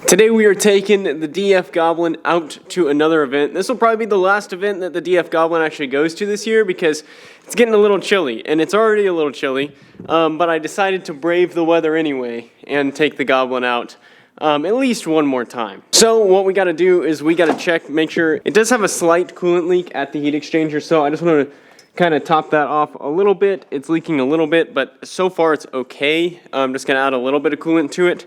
Today we are taking the DF Goblin out to another event. This will probably be the last event that the DF Goblin actually goes to this year because it's getting a little chilly, and it's already a little chilly, but I decided to brave the weather anyway and take the Goblin out at least one more time. So what we gotta do is we gotta check, make sure it does have a slight coolant leak at the heat exchanger, so I just want to kind of top that off a little bit. It's leaking a little bit, but so far it's okay. I'm just gonna add a little bit of coolant to it,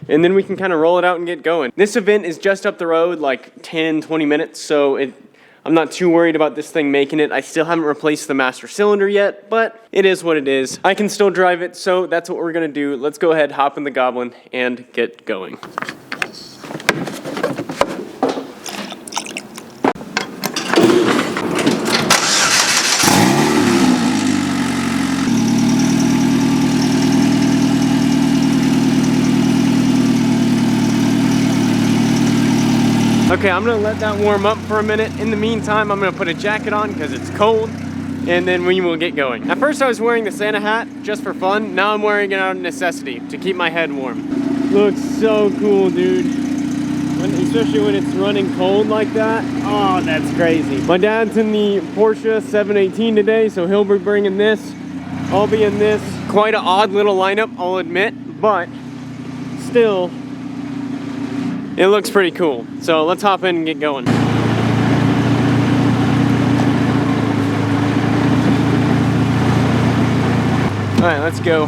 and then we can kind of roll it out and get going. This event is just up the road, like 10-20 minutes, so I'm not too worried about this thing making it. I still haven't replaced the master cylinder yet, but it is what it is. I can still drive it, so that's what we're gonna do. Let's go ahead, hop in the Goblin, and get going. Okay, I'm gonna let that warm up for a minute. In the meantime, I'm gonna put a jacket on because it's cold, and then we will get going. At first I was wearing the Santa hat just for fun. Now I'm wearing it out of necessity to keep my head warm. Looks so cool, dude. Especially when it's running cold like that. Oh, that's crazy. My dad's in the Porsche 718 today, so he'll be bringing this. I'll be in this. Quite an odd little lineup, I'll admit, but still, it looks pretty cool. So let's hop in and get going. All right, let's go.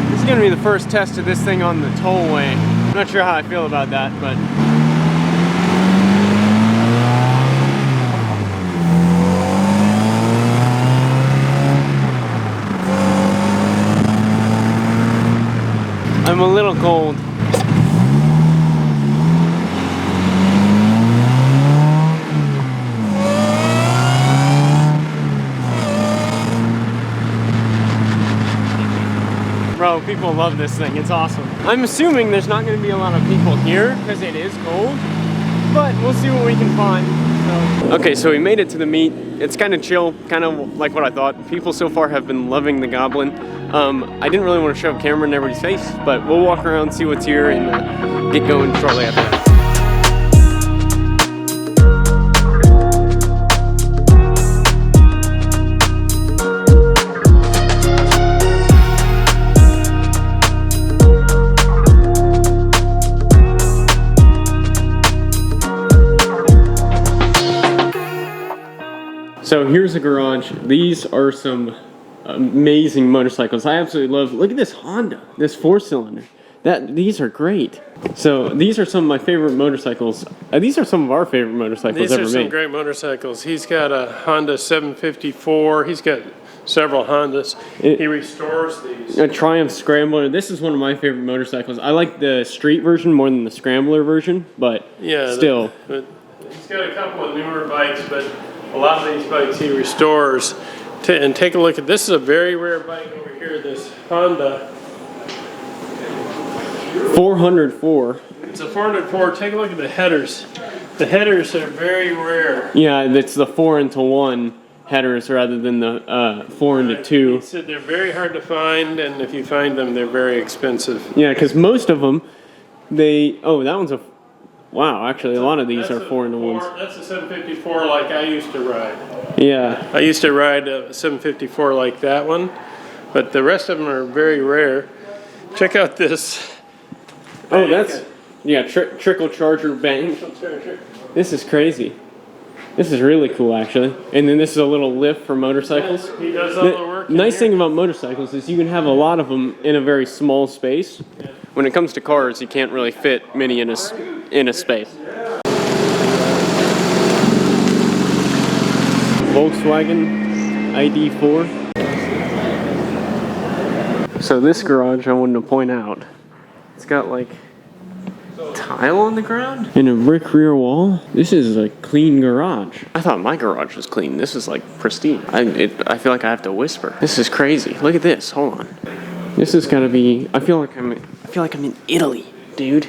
This is gonna be the first test of this thing on the tollway. I'm not sure how I feel about that, but I'm a little cold. Bro, people love this thing. It's awesome. I'm assuming there's not going to be a lot of people here because it is cold, but we'll see what we can find. Okay, so we made it to the meet. It's kind of chill, kind of like what I thought. People so far have been loving the Goblin. I didn't really want to shove a camera in everybody's face, but we'll walk around, see what's here, and get going shortly after that. So here's a garage. These are some amazing motorcycles. I absolutely love. Look at this Honda, this 4-cylinder. These are great. So these are some of my favorite motorcycles. These are some of our favorite motorcycles ever made. These are some great motorcycles. He's got a Honda 754. He's got several Hondas. He restores these. A Triumph Scrambler. This is one of my favorite motorcycles. I like the street version more than the Scrambler version, but yeah, still. He's got a couple of newer bikes, but a lot of these bikes he restores. And take a look at this. Is a very rare bike over here. This Honda 404. It's a 404. Take a look at the headers. The headers are very rare. Yeah, it's the 4-into-1 headers rather than the 4-into-2. He said they're very hard to find, and if you find them, they're very expensive. Yeah, because most of them, oh, that one's a. Wow, actually, a lot of these are 4-into-1s. That's a 754 like I used to ride. Yeah. I used to ride a 754 like that one, but the rest of them are very rare. Check out this. Oh, that's, yeah, trickle charger bang. This is crazy. This is really cool, actually. And then this is a little lift for motorcycles. Yeah, he does all the work. Nice thing about motorcycles is you can have a lot of them in a very small space. Yeah. When it comes to cars, you can't really fit many in a space. Volkswagen ID4. So this garage I wanted to point out, it's got like tile on the ground and a brick rear wall. This is a clean garage. I thought my garage was clean. This is like pristine. I feel like I have to whisper. This is crazy. Look at this. Hold on. This is gotta be. I feel like I'm in Italy, dude.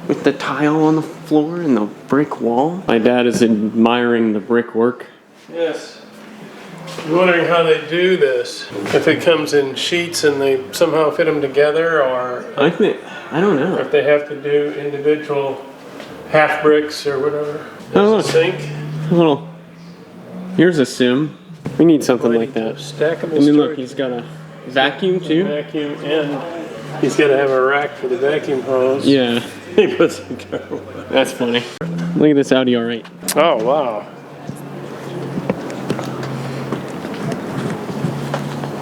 With the tile on the floor and the brick wall. My dad is admiring the brickwork. Yes. I'm wondering how they do this. If it comes in sheets and they somehow fit them together, or I don't know. if they have to do individual half bricks or whatever. Oh, There's a sink. Little. Here's a sim. We need something like that. Stackable And then look, storage. he's got a vacuum too. Vacuum, and he's got to have a rack for the vacuum hose. Yeah, He puts a car. that's funny. Look at this Audi R8. Oh, wow.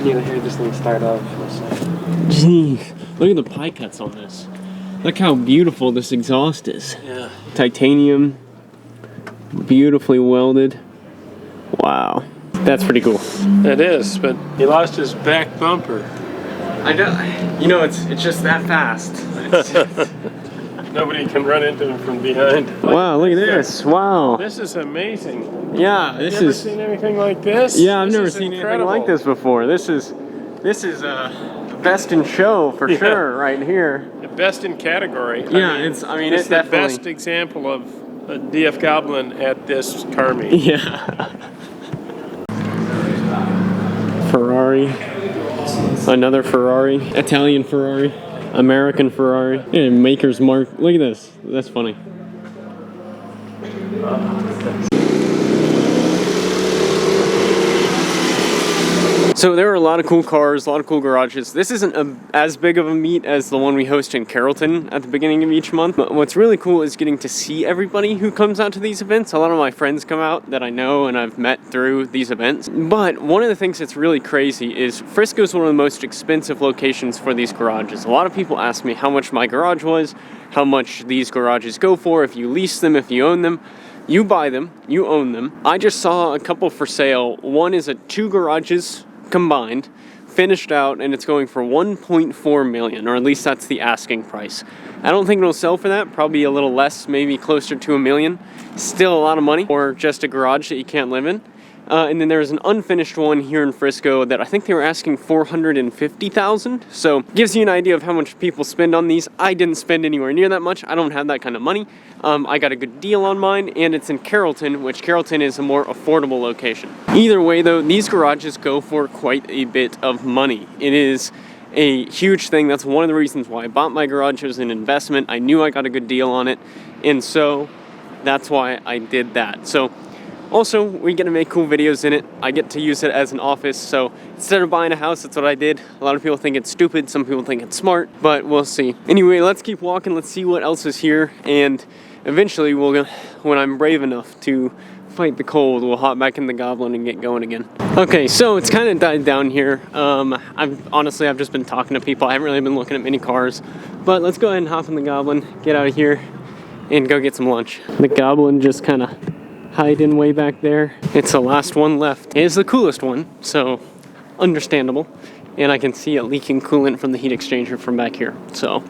You can hear this thing start up. Jeez, look at the pie cuts on this. Look how beautiful this exhaust is. Yeah. Titanium, beautifully welded. Wow, that's pretty cool. It is, but he lost his back bumper. I don't. You know, it's just that fast. Nobody can run into him from behind. Wow, look at this. Wow. This is amazing. Yeah, this You ever is. seen anything like this? Yeah, I've This never is seen incredible. anything like this before. This is best in show for Yeah. sure, right here. The best in category. Yeah, it's it's the definitely best example of a DF Goblin at this car meet. Yeah. Ferrari. Another Ferrari. Italian Ferrari. American Ferrari. Yeah, Maker's Mark. Look at this. That's funny. So there are a lot of cool cars, a lot of cool garages. This isn't as big of a meet as the one we host in Carrollton at the beginning of each month. But what's really cool is getting to see everybody who comes out to these events. A lot of my friends come out that I know and I've met through these events. But one of the things that's really crazy is Frisco is one of the most expensive locations for these garages. A lot of people ask me how much my garage was, how much these garages go for, if you lease them, if you own them. You buy them, you own them. I just saw a couple for sale. One is 2 garages combined, finished out, and it's going for 1.4 million, or at least that's the asking price. I don't think it'll sell for that, probably a little less, maybe closer to $1 million. Still a lot of money, or just a garage that you can't live in. And then there's an unfinished one here in Frisco that I think they were asking $450,000. So gives you an idea of how much people spend on these. I didn't spend anywhere near that much. I don't have that kind of money. I got a good deal on mine, and it's in Carrollton, which Carrollton is a more affordable location. Either way though, these garages go for quite a bit of money. It is a huge thing. That's one of the reasons why I bought my garage. It was an investment. I knew I got a good deal on it, and so that's why I did that. So also, we get to make cool videos in it. I get to use it as an office, so instead of buying a house, that's what I did. A lot of people think it's stupid, some people think it's smart, but we'll see. Anyway, let's keep walking, let's see what else is here, and eventually when I'm brave enough to fight the cold, we'll hop back in the Goblin and get going again. Okay, so it's kind of died down here. I've just been talking to people. I haven't really been looking at many cars, but let's go ahead and hop in the Goblin, get out of here, and go get some lunch. The Goblin just kind of hiding way back there. It's the last one left. It is the coolest one, so understandable. And I can see it leaking coolant from the heat exchanger from back here, so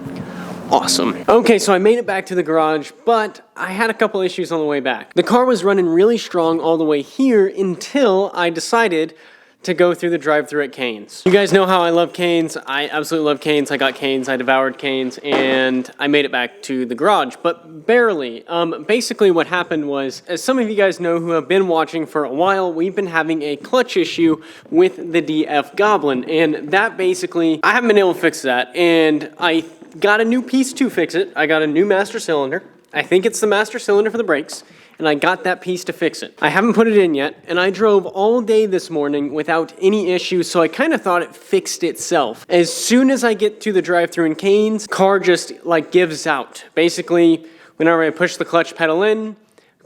awesome. Okay, so I made it back to the garage, but I had a couple issues on the way back. The car was running really strong all the way here until I decided to go through the drive-thru at Cane's. You guys know how I love Cane's. I absolutely love Cane's. I got Cane's, I devoured Cane's, and I made it back to the garage, but barely. Basically what happened was, as some of you guys know who have been watching for a while, we've been having a clutch issue with the DF Goblin, and that basically, I haven't been able to fix that, and I got a new piece to fix it. I got a new master cylinder. I think it's the master cylinder for the brakes, and I got that piece to fix it. I haven't put it in yet, and I drove all day this morning without any issues, so I kind of thought it fixed itself. As soon as I get to the drive-thru in Cane's, car just like gives out. Basically, whenever I push the clutch pedal in,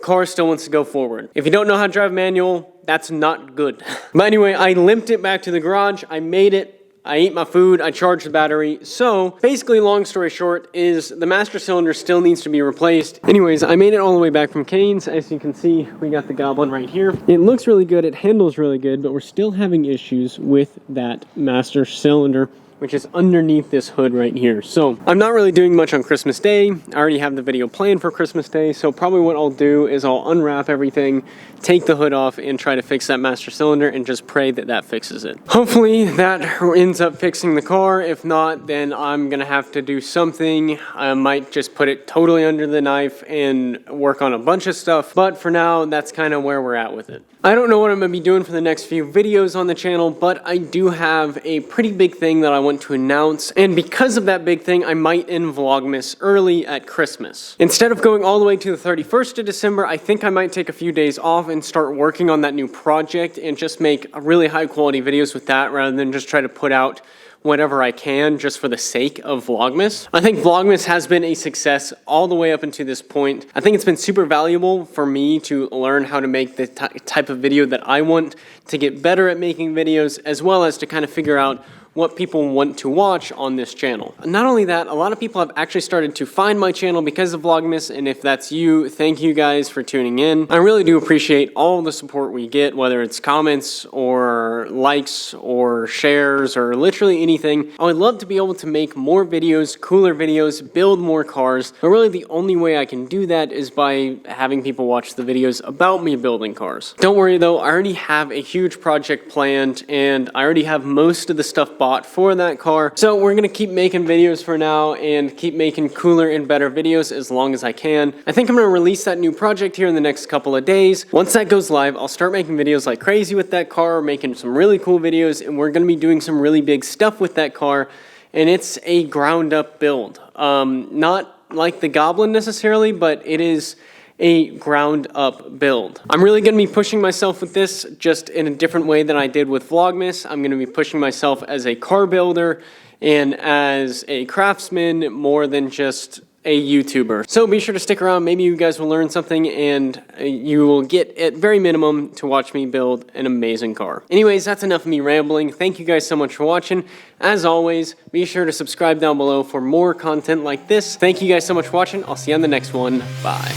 car still wants to go forward. If you don't know how to drive manual, that's not good. But anyway, I limped it back to the garage, I made it, I ate my food, I charged the battery. So basically, long story short, is the master cylinder still needs to be replaced. Anyways, I made it all the way back from Cane's. As you can see, we got the Goblin right here. It looks really good, it handles really good, but we're still having issues with that master cylinder which is underneath this hood right here. So I'm not really doing much on Christmas Day. I already have the video planned for Christmas Day, so probably what I'll do is I'll unwrap everything, take the hood off, and try to fix that master cylinder and just pray that that fixes it. Hopefully that ends up fixing the car. If not, then I'm gonna have to do something. I might just put it totally under the knife and work on a bunch of stuff, but for now, that's kind of where we're at with it. I don't know what I'm gonna be doing for the next few videos on the channel, but I do have a pretty big thing that I want to announce, and because of that big thing, I might end Vlogmas early at Christmas. Instead of going all the way to the 31st of December, I think I might take a few days off and start working on that new project and just make really high quality videos with that rather than just try to put out whatever I can just for the sake of Vlogmas. I think Vlogmas has been a success all the way up until this point. I think it's been super valuable for me to learn how to make the type of video that I want, to get better at making videos, as well as to kind of figure out what people want to watch on this channel. Not only that, a lot of people have actually started to find my channel because of Vlogmas, and if that's you, thank you guys for tuning in. I really do appreciate all the support we get, whether it's comments or likes or shares or literally anything. I would love to be able to make more videos, cooler videos, build more cars, but really the only way I can do that is by having people watch the videos about me building cars. Don't worry though, I already have a huge project planned, and I already have most of the stuff bought for that car. So we're gonna keep making videos for now and keep making cooler and better videos as long as I can. I think I'm gonna release that new project here in the next couple of days. Once that goes live, I'll start making videos like crazy with that car, making some really cool videos, and we're gonna be doing some really big stuff with that car. And it's a ground up build. Not like the Goblin necessarily, but it is a ground up build. I'm really gonna be pushing myself with this just in a different way than I did with Vlogmas. I'm gonna be pushing myself as a car builder and as a craftsman more than just a YouTuber. So be sure to stick around. Maybe you guys will learn something and you will get at very minimum to watch me build an amazing car. Anyways, that's enough of me rambling. Thank you guys so much for watching. As always, be sure to subscribe down below for more content like this. Thank you guys so much for watching. I'll see you on the next one. Bye.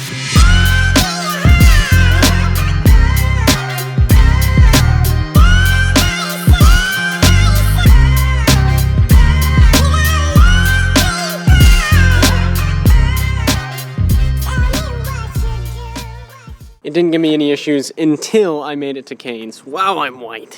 It didn't give me any issues until I made it to Cane's. Wow, I'm white.